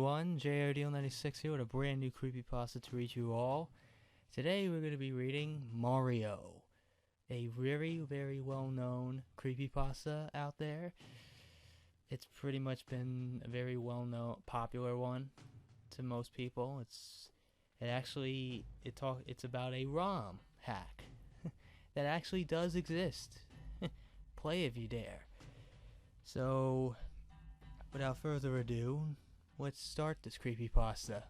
everyone, JRDL96 here with a brand new creepypasta to reach you all. Today we're going to be reading Mario, a very well-known creepypasta out there. It's pretty much been a very well-known, popular one to most people. It's about a ROM hack that actually does exist. Play if you dare. So, without further ado, let's start this creepypasta.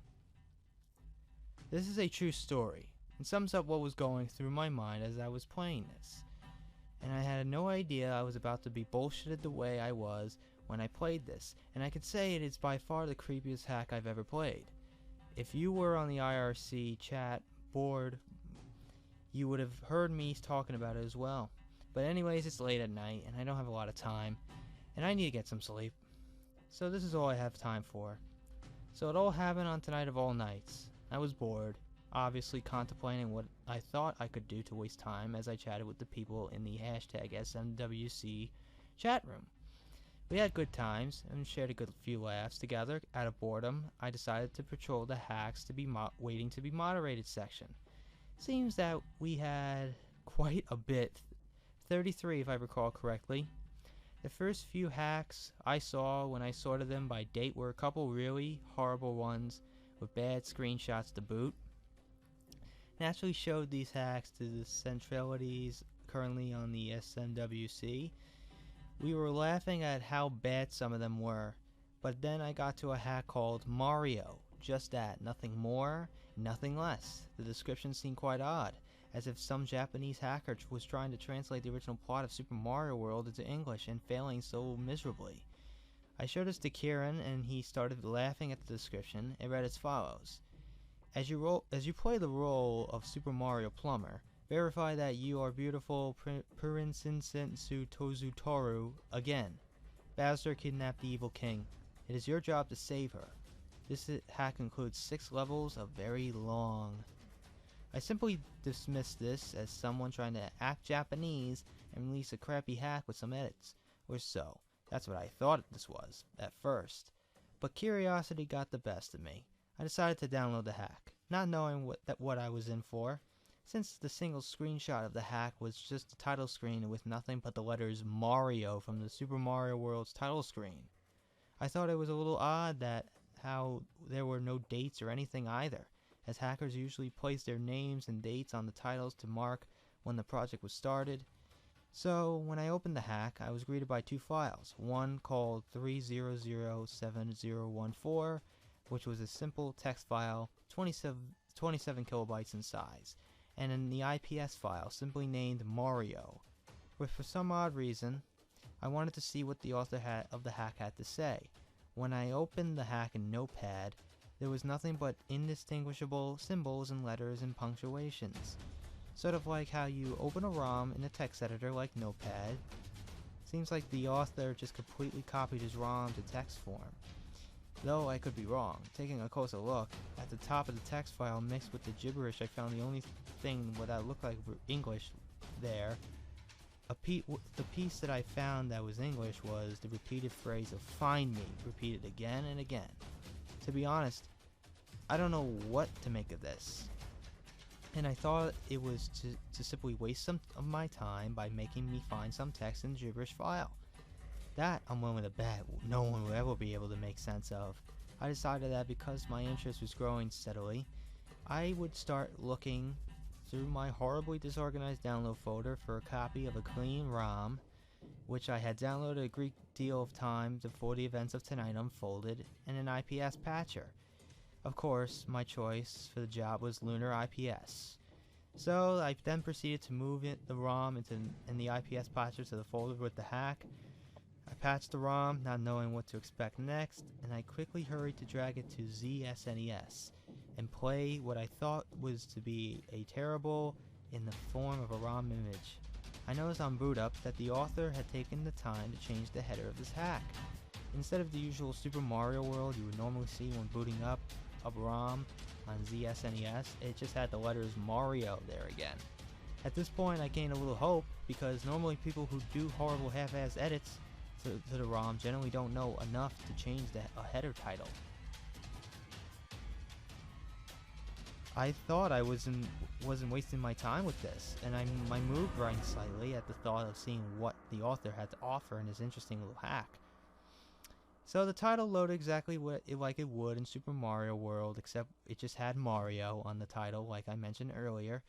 This is a true story, and sums up what was going through my mind as I was playing this. And I had no idea I was about to be bullshitted the way I was when I played this, and I could say it is by far the creepiest hack I've ever played. If you were on the IRC chat board, you would have heard me talking about it as well. But anyways, it's late at night, and I don't have a lot of time, and I need to get some sleep. So this is all I have time for. So it all happened on tonight of all nights. I was bored, obviously contemplating what I thought I could do to waste time as I chatted with the people in the hashtag SMWC chat room. We had good times and shared a good few laughs together. Out of boredom, I decided to patrol the hacks to be waiting to be moderated section. Seems that we had quite a bit, 33 if I recall correctly. The first few hacks I saw when I sorted them by date were a couple really horrible ones with bad screenshots to boot. Naturally showed these hacks to the centralities currently on the SMWC. We were laughing at how bad some of them were, but then I got to a hack called Mario. Just that, nothing more, nothing less. The description seemed quite odd, as if some Japanese hacker was trying to translate the original plot of Super Mario World into English and failing so miserably. I showed this to Kieran and he started laughing at the description. It read as follows: As you play the role of Super Mario Plumber, verify that you are beautiful Princess Tozutoru again. Bowser kidnapped the evil king. It is your job to save her. This hack includes 6 levels of very long. I simply dismissed this as someone trying to act Japanese and release a crappy hack with some edits, or so. That's what I thought this was, at first. But curiosity got the best of me. I decided to download the hack, not knowing what I was in for, since the single screenshot of the hack was just a title screen with nothing but the letters Mario from the Super Mario World's title screen. I thought it was a little odd that how there were no dates or anything either, as hackers usually place their names and dates on the titles to mark when the project was started. So when I opened the hack, I was greeted by 2 files, one called 3007014, which was a simple text file, 27 kilobytes in size, and in the IPS file simply named Mario. But for some odd reason, I wanted to see what the author of the hack had to say. When I opened the hack in Notepad, there was nothing but indistinguishable symbols and letters and punctuations. Sort of like how you open a ROM in a text editor like Notepad. Seems like the author just completely copied his ROM to text form. Though I could be wrong. Taking a closer look, at the top of the text file mixed with the gibberish, I found the only thing that looked like English there. The piece that I found that was English was the repeated phrase of "find me," repeated again and again. To be honest, I don't know what to make of this, and I thought it was to simply waste some of my time by making me find some text in the gibberish file. That, I'm willing to bet, no one will ever be able to make sense of. I decided that because my interest was growing steadily, I would start looking through my horribly disorganized download folder for a copy of a clean ROM, which I had downloaded a great deal of time before the events of tonight unfolded, and an IPS patcher. Of course, my choice for the job was Lunar IPS. So I then proceeded to move the ROM and the IPS patcher to the folder with the hack. I patched the ROM, not knowing what to expect next, and I quickly hurried to drag it to ZSNES and play what I thought was to be a terrible in the form of a ROM image. I noticed on boot up that the author had taken the time to change the header of this hack. Instead of the usual Super Mario World you would normally see when booting up a ROM on ZSNES, it just had the letters Mario there again. At this point I gained a little hope, because normally people who do horrible half-ass edits to the ROM generally don't know enough to change a header title. I thought I wasn't wasting my time with this, and my mood brightened slightly at the thought of seeing what the author had to offer in his interesting little hack. So the title loaded exactly like it would in Super Mario World, except it just had Mario on the title, like I mentioned earlier.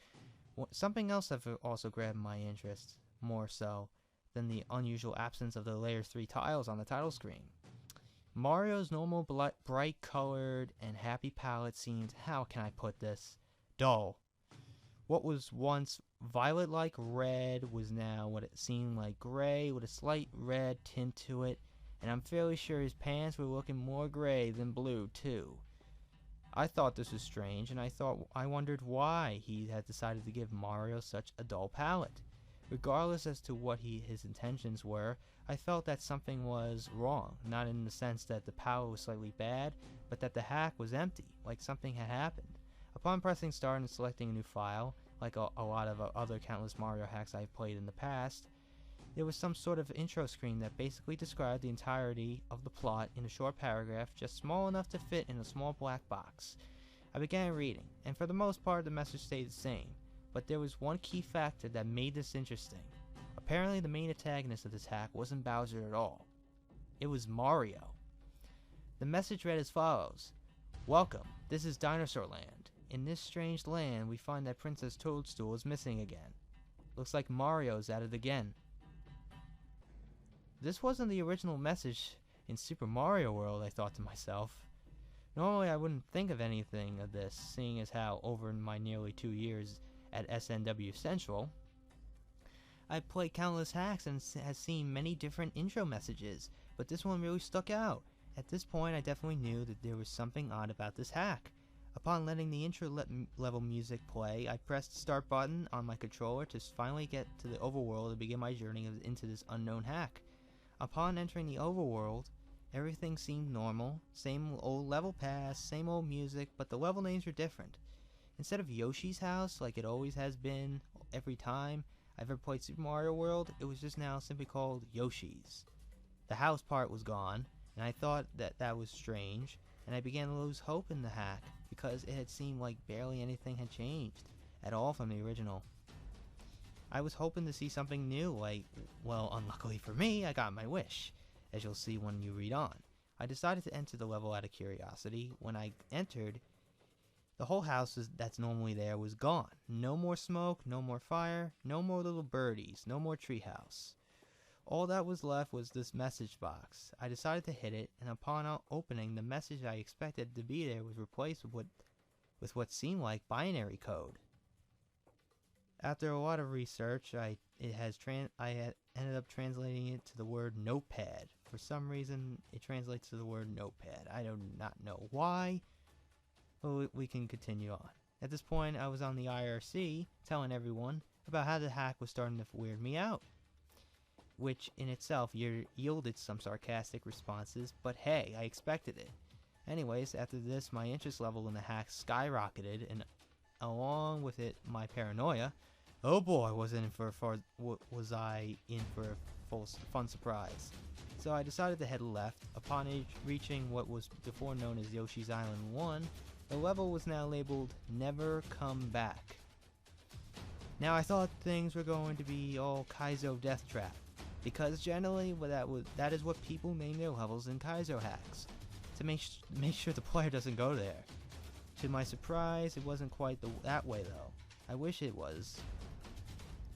Something else that also grabbed my interest, more so than the unusual absence of the layer 3 tiles on the title screen. Mario's normal bright-colored and happy palette seemed, how can I put this, dull. What was once violet-like red was now what it seemed like gray with a slight red tint to it, and I'm fairly sure his pants were looking more gray than blue, too. I thought this was strange, and I wondered why he had decided to give Mario such a dull palette. Regardless as to what his intentions were, I felt that something was wrong, not in the sense that the palette was slightly bad, but that the hack was empty, like something had happened. Upon pressing start and selecting a new file, like a lot of other countless Mario hacks I've played in the past, there was some sort of intro screen that basically described the entirety of the plot in a short paragraph just small enough to fit in a small black box. I began reading, and for the most part the message stayed the same. But there was one key factor that made this interesting. Apparently the main antagonist of this hack wasn't Bowser at all. It was Mario. The message read as follows. Welcome, this is Dinosaur Land. In this strange land, we find that Princess Toadstool is missing again. Looks like Mario's at it again. This wasn't the original message in Super Mario World, I thought to myself. Normally I wouldn't think of anything of this, seeing as how over my nearly 2 years at SNW Central, I've played countless hacks and has seen many different intro messages, but this one really stuck out. At this point, I definitely knew that there was something odd about this hack. Upon letting the intro level music play, I pressed the start button on my controller to finally get to the overworld and begin my journey into this unknown hack. Upon entering the overworld, everything seemed normal, same old level pass, same old music, but the level names were different. Instead of Yoshi's house, like it always has been every time I've ever played Super Mario World, it was just now simply called Yoshi's. The house part was gone, and I thought that was strange, and I began to lose hope in the hack, because it had seemed like barely anything had changed at all from the original. I was hoping to see something new, like, well, unluckily for me, I got my wish, as you'll see when you read on. I decided to enter the level out of curiosity. When I entered, the whole house that's normally there was gone. No more smoke, no more fire, no more little birdies, no more treehouse. All that was left was this message box. I decided to hit it, and upon opening, the message I expected to be there was replaced with what seemed like binary code. After a lot of research, I had ended up translating it to the word notepad. For some reason, it translates to the word notepad. I do not know why. But we can continue on. At this point, I was on the IRC telling everyone about how the hack was starting to weird me out, which in itself yielded some sarcastic responses, but hey, I expected it. Anyways, after this, my interest level in the hack skyrocketed, and along with it, my paranoia. Oh boy, was I in for a fun surprise. So I decided to head left. Upon reaching what was before known as Yoshi's Island 1, the level was now labeled Never Come Back. Now I thought things were going to be all Kaizo Death Trap, because generally that is what people name their levels in Kaizo hacks, to make sure the player doesn't go there. To my surprise, it wasn't quite that way though. I wish it was.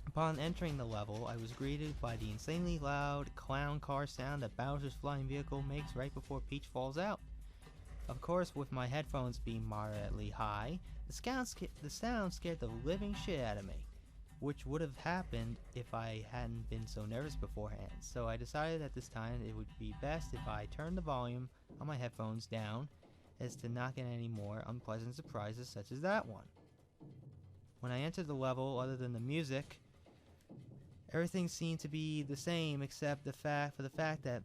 Upon entering the level, I was greeted by the insanely loud clown car sound that Bowser's flying vehicle makes right before Peach falls out. Of course, with my headphones being moderately high, the sound scared the living shit out of me, which would have happened if I hadn't been so nervous beforehand. So I decided at this time it would be best if I turned the volume on my headphones down, as to not get any more unpleasant surprises such as that one. When I entered the level, other than the music, everything seemed to be the same except for the fact that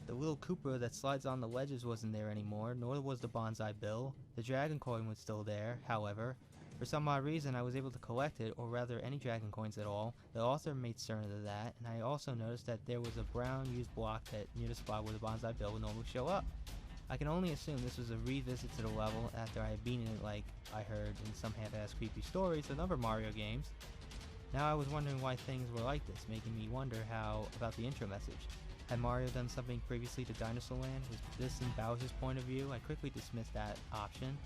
the little Koopa that slides on the ledges wasn't there anymore, nor was the Bonsai Bill. The Dragon Coin was still there, however. For some odd reason, I was able to collect it, or rather any Dragon Coins at all. The author made certain of that, and I also noticed that there was a brown used block near the spot where the Bonsai Bill would normally show up. I can only assume this was a revisit to the level after I had beaten it like I heard in some half-assed creepy stories of other Mario games. Now I was wondering why things were like this, making me wonder about the intro message. Had Mario done something previously to Dinosaur Land? Was this in Bowser's point of view? I quickly dismissed that option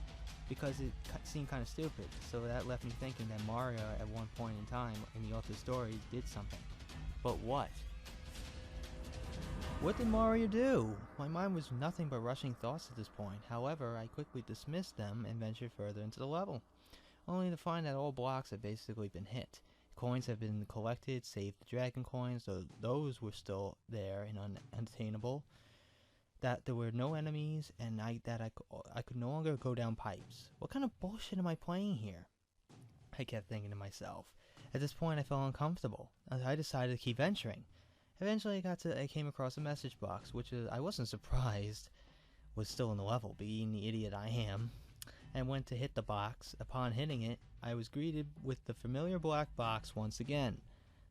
because it seemed kind of stupid, so that left me thinking that Mario at one point in time in the Elliotth story did something. But what? What did Mario do? My mind was nothing but rushing thoughts at this point. However, I quickly dismissed them and ventured further into the level, only to find that all blocks had basically been hit. Coins have been collected, save the dragon coins, though those were still there and unattainable. That there were no enemies, and I could no longer go down pipes. What kind of bullshit am I playing here? I kept thinking to myself. At this point, I felt uncomfortable. I decided to keep venturing. Eventually, I came across a message box, which I wasn't surprised was still in the level, being the idiot I am, and went to hit the box. Upon hitting it, I was greeted with the familiar black box once again.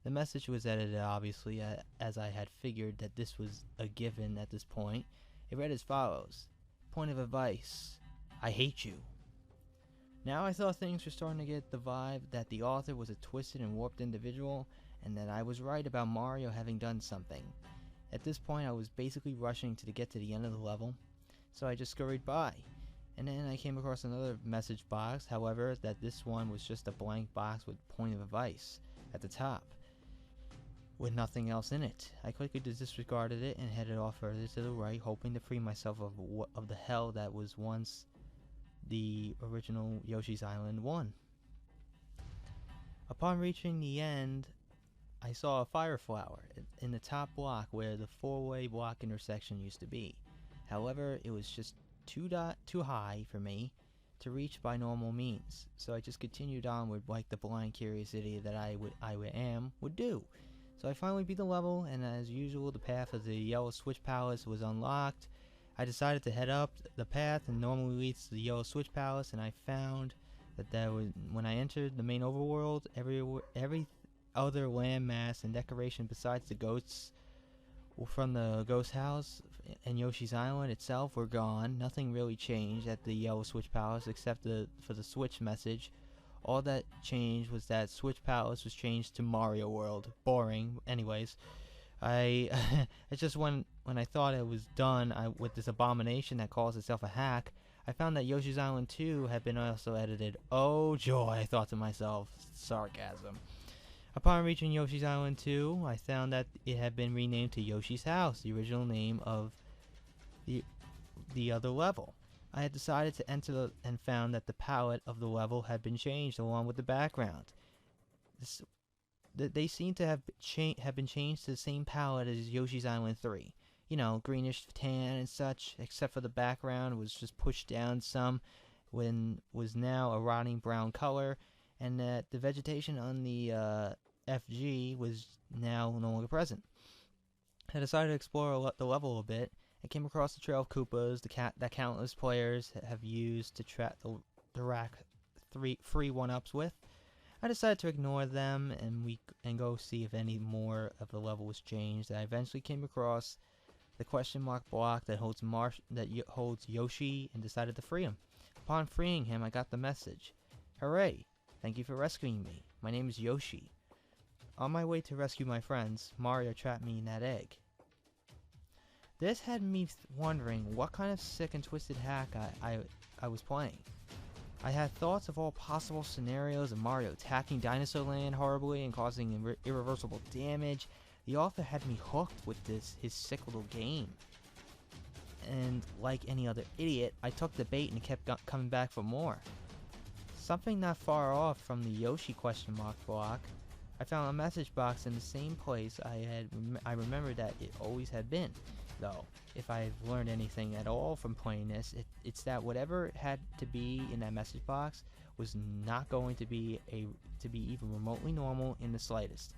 The message was edited, obviously, as I had figured that this was a given at this point. It read as follows: point of advice, I hate you. Now I thought things were starting to get the vibe that the author was a twisted and warped individual, and that I was right about Mario having done something. At this point, I was basically rushing to get to the end of the level, so I just scurried by. And then I came across another message box, however, that this one was just a blank box with point of advice at the top, with nothing else in it. I quickly disregarded it and headed off further to the right, hoping to free myself of the hell that was once the original Yoshi's Island 1. Upon reaching the end, I saw a fire flower in the top block where the four-way block intersection used to be. However, it was just too high for me to reach by normal means, so I just continued onward like the blind curious idiot that I would do. So I finally beat the level, and as usual, the path of the Yellow Switch Palace was unlocked. I decided to head up the path and normally leads to the Yellow Switch Palace, and I found that when I entered the main overworld, every other landmass and decoration besides the ghosts from the ghost house and Yoshi's Island itself were gone. Nothing really changed at the Yellow Switch Palace except for the Switch message. All that changed was that Switch Palace was changed to Mario World. Boring. Anyways, it's just when I thought it was done with this abomination that calls itself a hack, I found that Yoshi's Island 2 had been also edited. Oh joy, I thought to myself. Sarcasm. Upon reaching Yoshi's Island 2, I found that it had been renamed to Yoshi's House, the original name of the other level. I had decided to enter and found that the palette of the level had been changed along with the background. They seem to have been changed to the same palette as Yoshi's Island 3. You know, greenish tan and such, except for the background was just pushed down some when was now a rotting brown color, and that the vegetation on the FG was now no longer present. I decided to explore the level a bit and came across the trail of Koopas that countless players have used to track the rack free one-ups with. I decided to ignore them and go see if any more of the level was changed. I eventually came across the question mark block that holds Yoshi and decided to free him. Upon freeing him, I got the message: "Hooray! Thank you for rescuing me. My name is Yoshi. On my way to rescue my friends, Mario trapped me in that egg." This had me wondering what kind of sick and twisted hack I was playing. I had thoughts of all possible scenarios of Mario attacking Dinosaur Land horribly and causing irreversible damage. The author had me hooked with his sick little game. And like any other idiot, I took the bait and kept coming back for more. Something not far off from the Yoshi question mark block, I found a message box in the same place I remembered that it always had been. Though, if I've learned anything at all from playing this, it's that whatever had to be in that message box was not going to be even remotely normal in the slightest.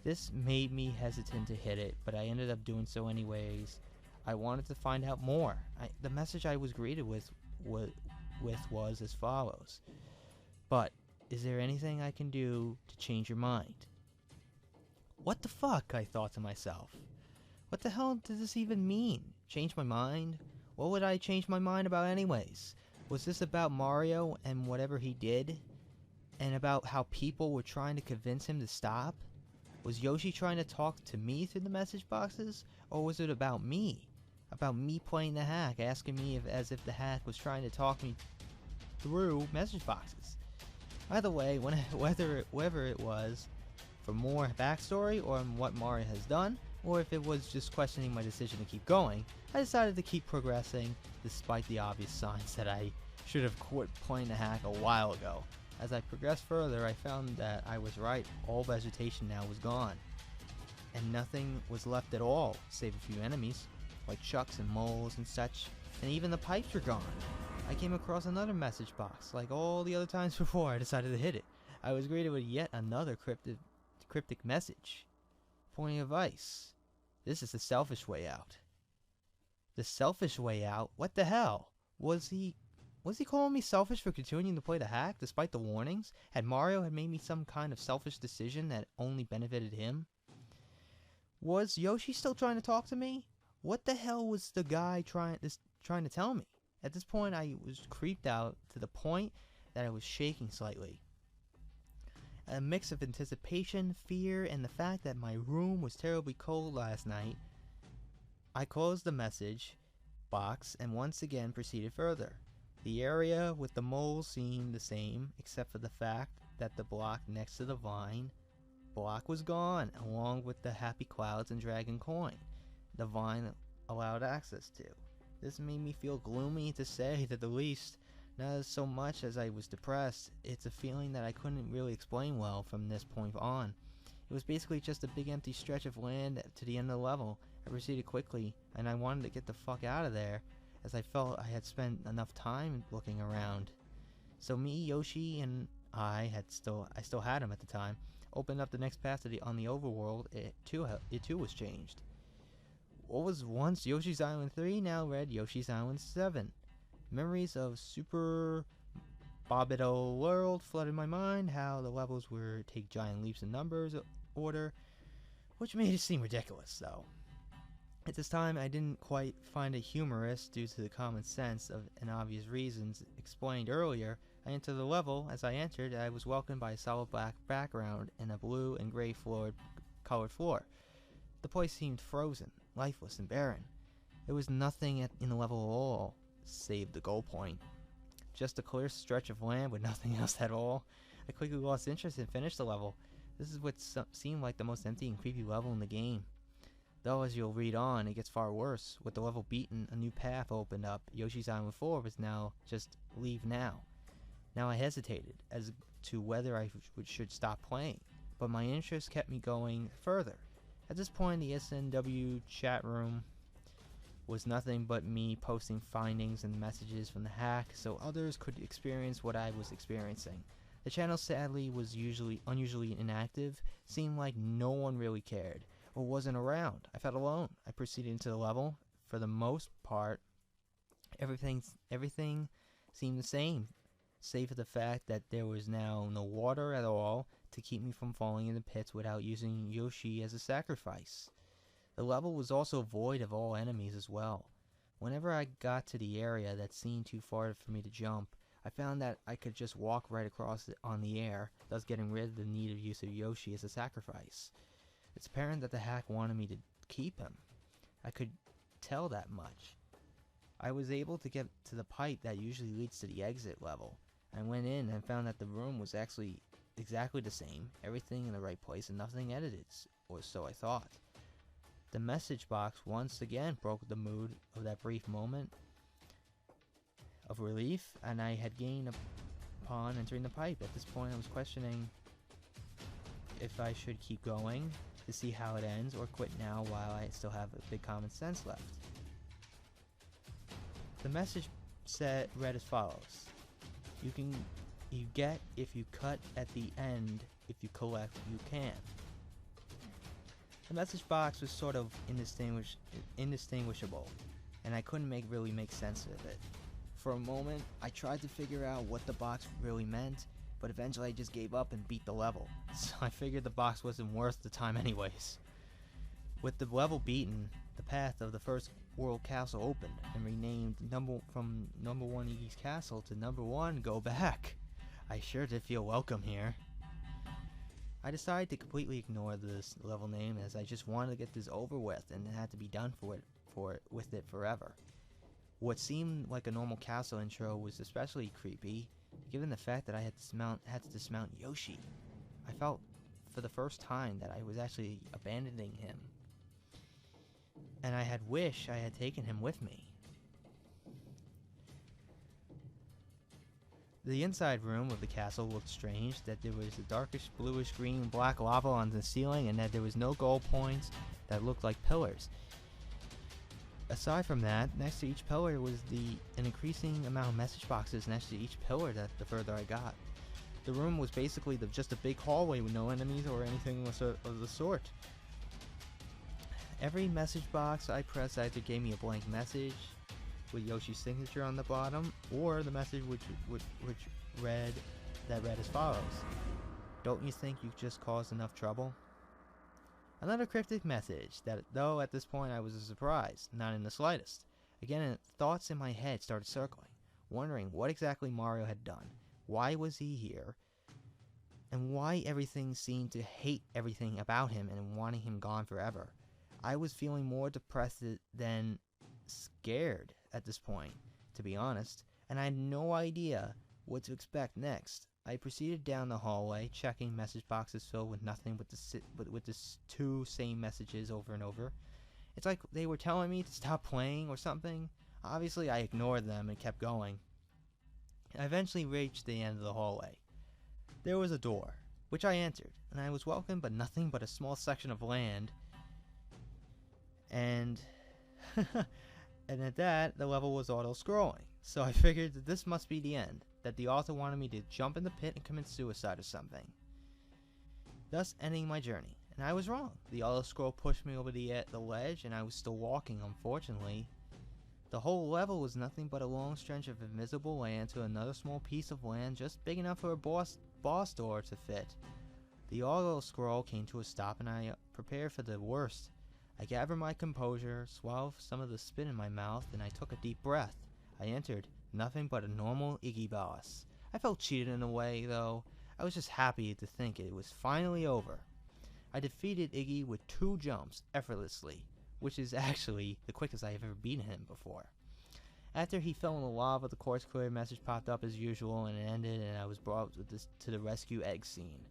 This made me hesitant to hit it, but I ended up doing so anyways. I wanted to find out more. The message I was greeted with was as follows: "But is there anything I can do to change your mind?" What the fuck, I thought to myself. What the hell does this even mean? Change my mind? What would I change my mind about anyways? Was this about Mario and whatever he did? And about how people were trying to convince him to stop? Was Yoshi trying to talk to me through the message boxes? Or was it about me? About me playing the hack, asking me as if the hack was trying to talk me through message boxes? Either way, whether it was for more backstory or on what Mario has done, or if it was just questioning my decision to keep going, I decided to keep progressing despite the obvious signs that I should have quit playing the hack a while ago. As I progressed further, I found that I was right. All vegetation now was gone, and nothing was left at all, save a few enemies, like chucks and moles and such, and even the pipes were gone. I came across another message box, like all the other times before I decided to hit it. I was greeted with yet another cryptic message. Point of advice. This is the selfish way out. The selfish way out? What the hell? Was he calling me selfish for continuing to play the hack despite the warnings? Had Mario made me some kind of selfish decision that only benefited him? Was Yoshi still trying to talk to me? What the hell was the guy trying to tell me? At this point, I was creeped out to the point that I was shaking slightly. A mix of anticipation, fear, and the fact that my room was terribly cold last night, I closed the message box and once again proceeded further. The area with the moles seemed the same, except for the fact that the block next to the vine block was gone, along with the happy clouds and dragon coin the vine allowed access to. This made me feel gloomy, to say the least. Not so much as I was depressed, it's a feeling that I couldn't really explain well from this point on. It was basically just a big empty stretch of land to the end of the level. I proceeded quickly, and I wanted to get the fuck out of there, as I felt I had spent enough time looking around. So me, Yoshi, and I still had him at the time, opened up the next path on the overworld. It too was changed. What was once Yoshi's Island 3 now read Yoshi's Island 7. Memories of Super Bobbito World flooded my mind, how the levels were take giant leaps in numbers order, which made it seem ridiculous though. At this time I didn't quite find it humorous due to the common sense of and obvious reasons explained earlier. I entered the level. As I entered, I was welcomed by a solid black background and a blue and gray colored floor. The place seemed frozen, lifeless, and barren. There was nothing in the level at all, save the goal point. Just a clear stretch of land with nothing else at all. I quickly lost interest and finished the level. This is what seemed like the most empty and creepy level in the game. Though as you'll read on, it gets far worse. With the level beaten, a new path opened up. Yoshi's Island 4 was now just leave now. Now I hesitated as to whether I should stop playing, but my interest kept me going further. At this point, the SNW chat room was nothing but me posting findings and messages from the hack so others could experience what I was experiencing. The channel sadly was unusually inactive, seemed like no one really cared or wasn't around. I felt alone. I proceeded into the level. For the most part, everything seemed the same, save for the fact that there was now no water at all to keep me from falling in the pits without using Yoshi as a sacrifice. The level was also void of all enemies as well. Whenever I got to the area that seemed too far for me to jump, I found that I could just walk right across it on the air, thus getting rid of the need of use of Yoshi as a sacrifice. It's apparent that the hack wanted me to keep him. I could tell that much. I was able to get to the pipe that usually leads to the exit level. I went in and found that the room was actually exactly the same, everything in the right place and nothing edited, or so I thought. The message box once again broke the mood of that brief moment of relief, and I had gained upon entering the pipe. At this point I was questioning if I should keep going to see how it ends or quit now while I still have a big common sense left. The message read as follows: You get if you cut at the end, if you collect you can. The message box was sort of indistinguishable, and I couldn't really make sense of it. For a moment, I tried to figure out what the box really meant, but eventually I just gave up and beat the level, so I figured the box wasn't worth the time anyways. With the level beaten, the path of the first World Castle opened and renamed from number 1 Iggy's Castle to number 1 Go Back. I sure did feel welcome here. I decided to completely ignore this level name as I just wanted to get this over with and it had to be done with it forever. What seemed like a normal castle intro was especially creepy, given the fact that I had to dismount Yoshi. I felt for the first time that I was actually abandoning him. And I had wished I had taken him with me. The inside room of the castle looked strange, that there was a darkish bluish green black lava on the ceiling and that there was no gold points that looked like pillars. Aside from that, next to each pillar was an increasing amount of message boxes next to each pillar the further I got. The room was basically just a big hallway with no enemies or anything of the sort. Every message box I pressed either gave me a blank message with Yoshi's signature on the bottom, or the message which read as follows: "Don't you think you just caused enough trouble?" Another cryptic message that, though at this point I was surprised, not in the slightest. Again, thoughts in my head started circling, wondering what exactly Mario had done, why was he here, and why everything seemed to hate everything about him and wanting him gone forever. I was feeling more depressed than scared at this point, to be honest, and I had no idea what to expect next. I proceeded down the hallway, checking message boxes filled with nothing but the two same messages over and over. It's like they were telling me to stop playing or something. Obviously, I ignored them and kept going. I eventually reached the end of the hallway. There was a door, which I entered, and I was welcomed by nothing but a small section of land. And and at that, the level was auto-scrolling. So I figured that this must be the end, that the author wanted me to jump in the pit and commit suicide or something, thus ending my journey. And I was wrong. The auto-scroll pushed me over the ledge, and I was still walking, unfortunately. The whole level was nothing but a long stretch of invisible land to another small piece of land just big enough for a boss door to fit. The auto-scroll came to a stop, and I prepared for the worst. I gathered my composure, swallowed some of the spit in my mouth, and I took a deep breath. I entered nothing but a normal Iggy boss. I felt cheated in a way, though. I was just happy to think it was finally over. I defeated Iggy with 2 jumps, effortlessly, which is actually the quickest I have ever beaten him before. After he fell in the lava, the course clear message popped up as usual, and it ended, and I was brought to the rescue egg scene.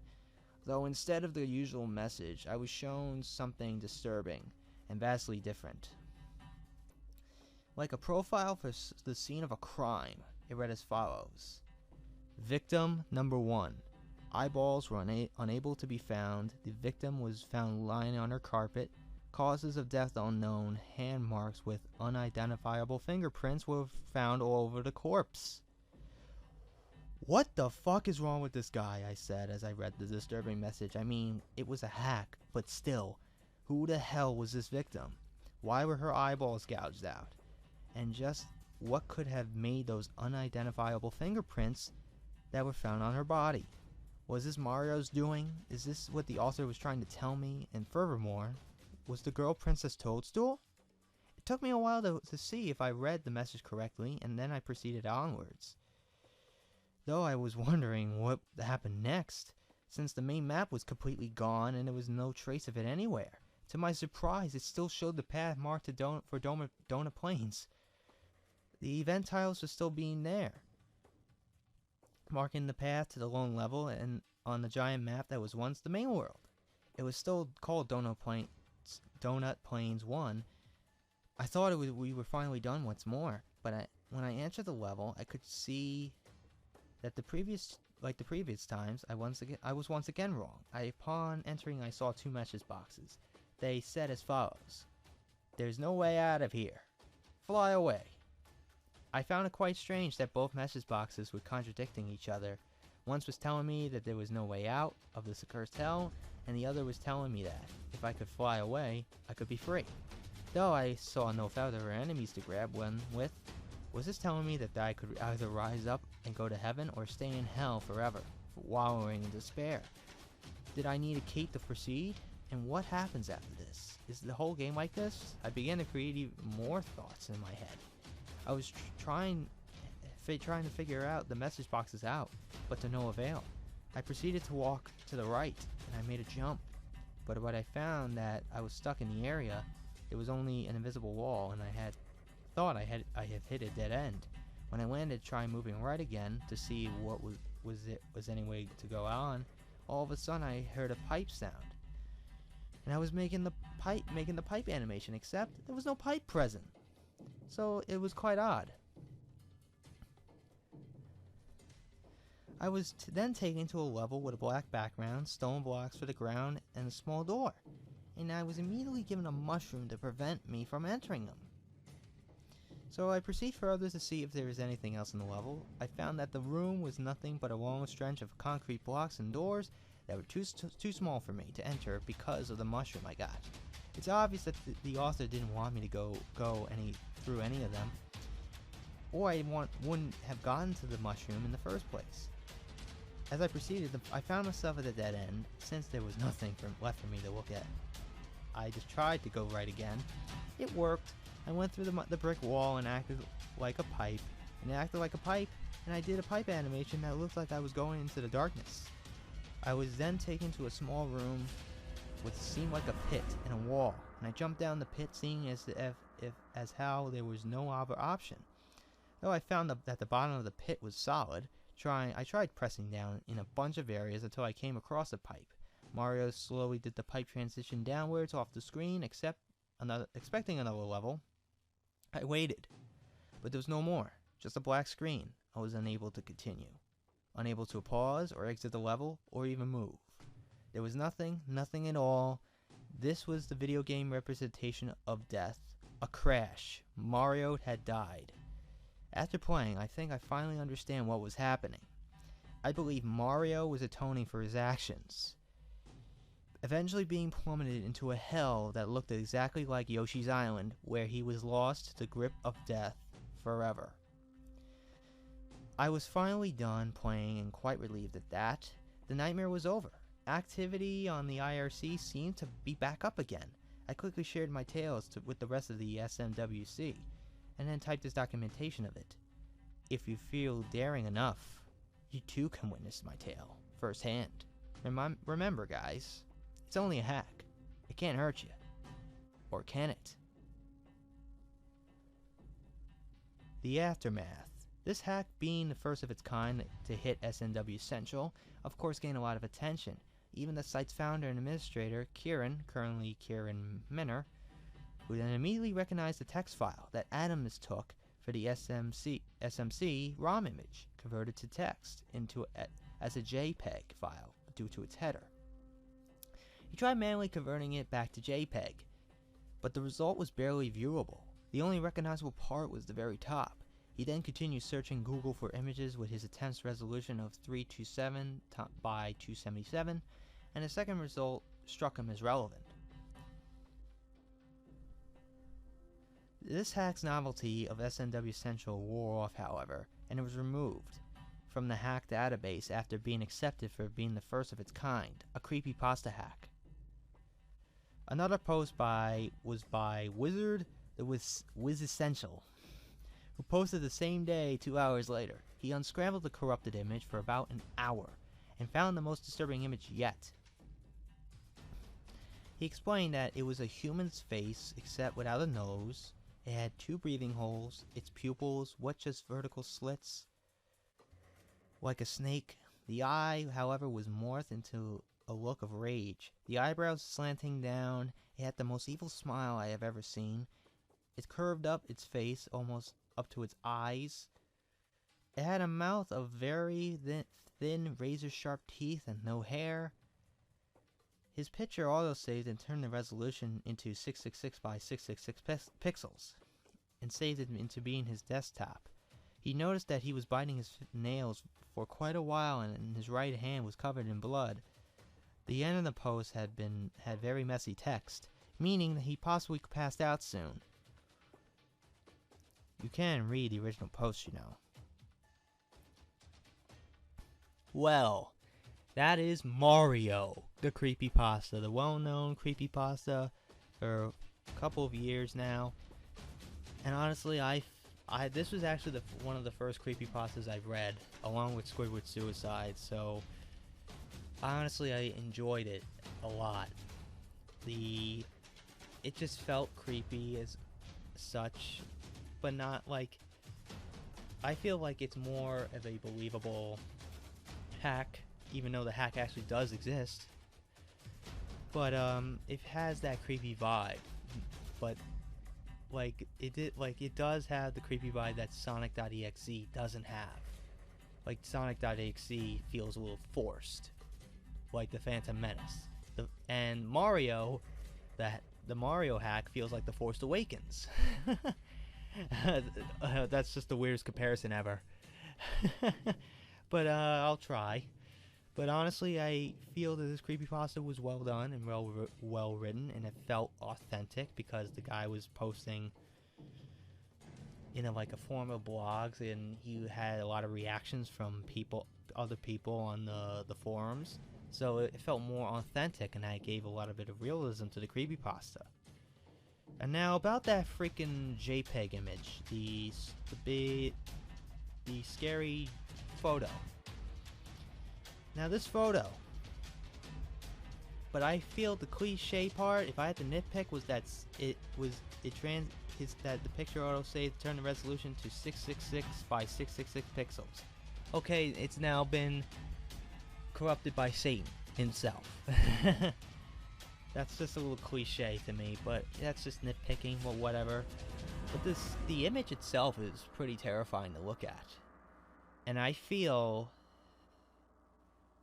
Though instead of the usual message, I was shown something disturbing and vastly different. Like a profile for the scene of a crime, it read as follows: Victim number 1. Eyeballs were unable to be found. The victim was found lying on her carpet. Causes of death unknown. Hand marks with unidentifiable fingerprints were found all over the corpse. What the fuck is wrong with this guy? I said as I read the disturbing message. I mean, it was a hack, but still, who the hell was this victim? Why were her eyeballs gouged out? And just what could have made those unidentifiable fingerprints that were found on her body? Was this Mario's doing? Is this what the author was trying to tell me? And furthermore, was the girl Princess Toadstool? It took me a while to see if I read the message correctly, and then I proceeded onwards. Though I was wondering what happened next, since the main map was completely gone and there was no trace of it anywhere. To my surprise, it still showed the path marked for Donut Plains. The event tiles were still being there, marking the path to the lone level and on the giant map that was once the main world. It was still called Donut Plains 1. I thought we were finally done once more, but when I entered the level, I could see that like the previous times, I was once again wrong. Upon entering, I saw 2 message boxes. They said as follows: "There's no way out of here. Fly away." I found it quite strange that both message boxes were contradicting each other. One was telling me that there was no way out of this accursed hell, and the other was telling me that if I could fly away, I could be free. Though I saw no further enemies to grab one with, was this telling me that I could either rise up and go to heaven or stay in hell forever, wallowing in despair? Did I need a cape to proceed? And what happens after this? Is the whole game like this? I began to create even more thoughts in my head. I was trying to figure out the message boxes out, but to no avail. I proceeded to walk to the right, and I made a jump. But what I found that I was stuck in the area, it was only an invisible wall, and I had thought I had hit a dead end. When I landed, trying moving right again to see what was any way to go on, all of a sudden I heard a pipe sound. And I was making the pipe animation, except there was no pipe present. So it was quite odd. I was then taken to a level with a black background, stone blocks for the ground, and a small door. And I was immediately given a mushroom to prevent me from entering them. So I proceed further to see if there is anything else in the level. I found that the room was nothing but a long stretch of concrete blocks and doors that were too small for me to enter because of the mushroom I got. It's obvious that the author didn't want me to go through any of them, or I wouldn't have gotten to the mushroom in the first place. As I proceeded, I found myself at a dead end, since there was nothing left for me to look at. I just tried to go right again. It worked. I went through the brick wall and acted like a pipe, and I did a pipe animation that looked like I was going into the darkness. I was then taken to a small room with seemed like a pit and a wall, and I jumped down the pit, seeing as how there was no other option. Though I found that the bottom of the pit was solid, I tried pressing down in a bunch of areas until I came across a pipe. Mario slowly did the pipe transition downwards off the screen, expecting another level. I waited, but there was no more, just a black screen. I was unable to continue, unable to pause or exit the level or even move. There was nothing at all. This was the video game representation of death, a crash. Mario had died. After playing, I think I finally understand what was happening. I believe Mario was atoning for his actions, eventually being plummeted into a hell that looked exactly like Yoshi's Island, where he was lost to the grip of death forever. I was finally done playing and quite relieved that the nightmare was over. Activity on the IRC seemed to be back up again. I quickly shared my tales with the rest of the SMWC, and then typed this documentation of it. If you feel daring enough, you too can witness my tale firsthand. Remember, guys, it's only a hack. It can't hurt you. Or can it? The aftermath. This hack, being the first of its kind to hit SNW Central, of course gained a lot of attention. Even the site's founder and administrator, currently Kieran Minner, who then immediately recognized the text file that Adam mistook for the SMC ROM image, converted to text as a JPEG file due to its header. He tried manually converting it back to JPEG, but the result was barely viewable. The only recognizable part was the very top. He then continued searching Google for images with his attempt's resolution of 327 by 277, and the second result struck him as relevant. This hack's novelty of SNW Central wore off, however, and it was removed from the hack database after being accepted for being the first of its kind, a creepypasta hack. Another post was by Wizard the Wiz Essential, who posted the same day 2 hours later. He unscrambled the corrupted image for about an hour and found the most disturbing image yet. He explained that it was a human's face except without a nose. It had 2 breathing holes. Its pupils were just vertical slits like a snake. The eye, however, was morphed into a look of rage. The eyebrows slanting down. It had the most evil smile I have ever seen. It curved up its face almost up to its eyes. It had a mouth of very thin razor-sharp teeth and no hair. His picture autosaved and turned the resolution into 666 by 666 pixels, and saved it into being his desktop. He noticed that he was biting his nails for quite a while, and his right hand was covered in blood. The end of the post had very messy text, meaning that he possibly passed out soon. You can read the original post, you know. Well, That is Mario, the creepypasta, the well-known creepypasta for a couple of years now. And honestly, this was actually one of the first creepypastas I've read, along with Squidward Suicide. So honestly, I enjoyed it a lot. It just felt creepy as such, but not like. I feel like it's more of a believable hack, even though the hack actually does exist. But it has that creepy vibe. But it does have the creepy vibe that Sonic.exe doesn't have. Like Sonic.exe feels a little forced, like the Phantom Menace. And Mario, the Mario hack feels like the Force Awakens. That's just the weirdest comparison ever. But I'll try. But honestly, I feel that this creepypasta was well done and well written, and it felt authentic because the guy was posting in like a form of blogs, and he had a lot of reactions from other people on the forums. So it felt more authentic, and that gave a lot of bit of realism to the creepypasta. And now about that freaking JPEG image, the scary photo. Now this photo, but I feel the cliche part, if I had to nitpick, was that that the picture autosave turned the resolution to 666 by 666 pixels. Okay, it's now been corrupted by Satan himself. That's just a little cliche to me, but that's just nitpicking, well, whatever. But the image itself is pretty terrifying to look at. And I feel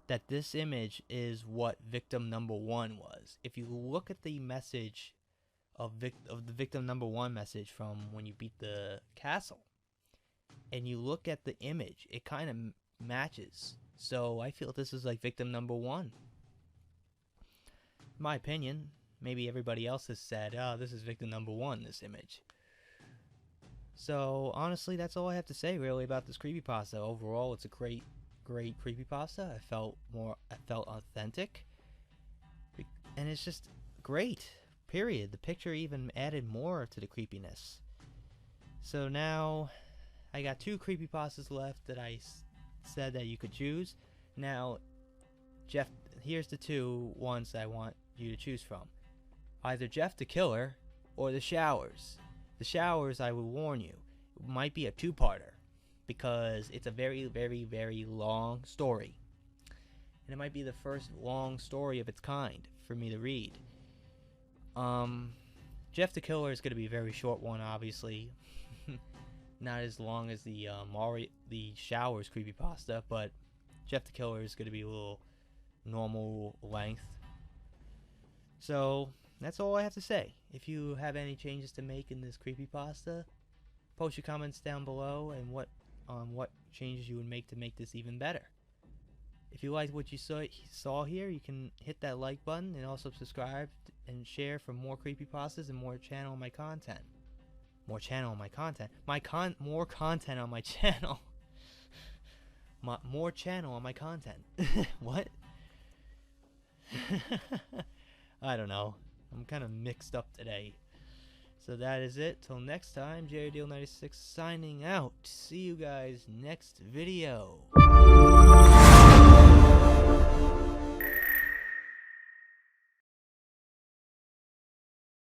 that this image is what victim number 1 was. If you look at the message of the victim number 1 message from when you beat the castle, and you look at the image, it kind of matches. So I feel this is like victim number 1. In my opinion, maybe everybody else has said, oh, this is victim number 1, this image. So honestly, that's all I have to say really about this creepypasta. Overall, it's a great creepypasta. I felt authentic, and it's just great, period. The picture even added more to the creepiness. So now I got 2 creepypastas left that I said that you could choose. Now, Jeff, here's the 2 ones that I want you to choose from. Either Jeff the Killer or The Showers. The Showers, I will warn you, might be a 2-parter, because it's a very, very, very long story. And it might be the first long story of its kind for me to read. Jeff the Killer is going to be a very short one, obviously. Not as long as the Showers creepypasta, but Jeff the Killer is going to be a little normal length. So that's all I have to say. If you have any changes to make in this creepypasta, post your comments down below and what changes you would make to make this even better. If you liked what you saw here, you can hit that like button and also subscribe and share for more creepypastas and more channel on my content. More channel on my content. More content on my channel. More channel on my content. What? I don't know. I'm kind of mixed up today. So that is it. Till next time, JRDeal96 signing out. See you guys next video.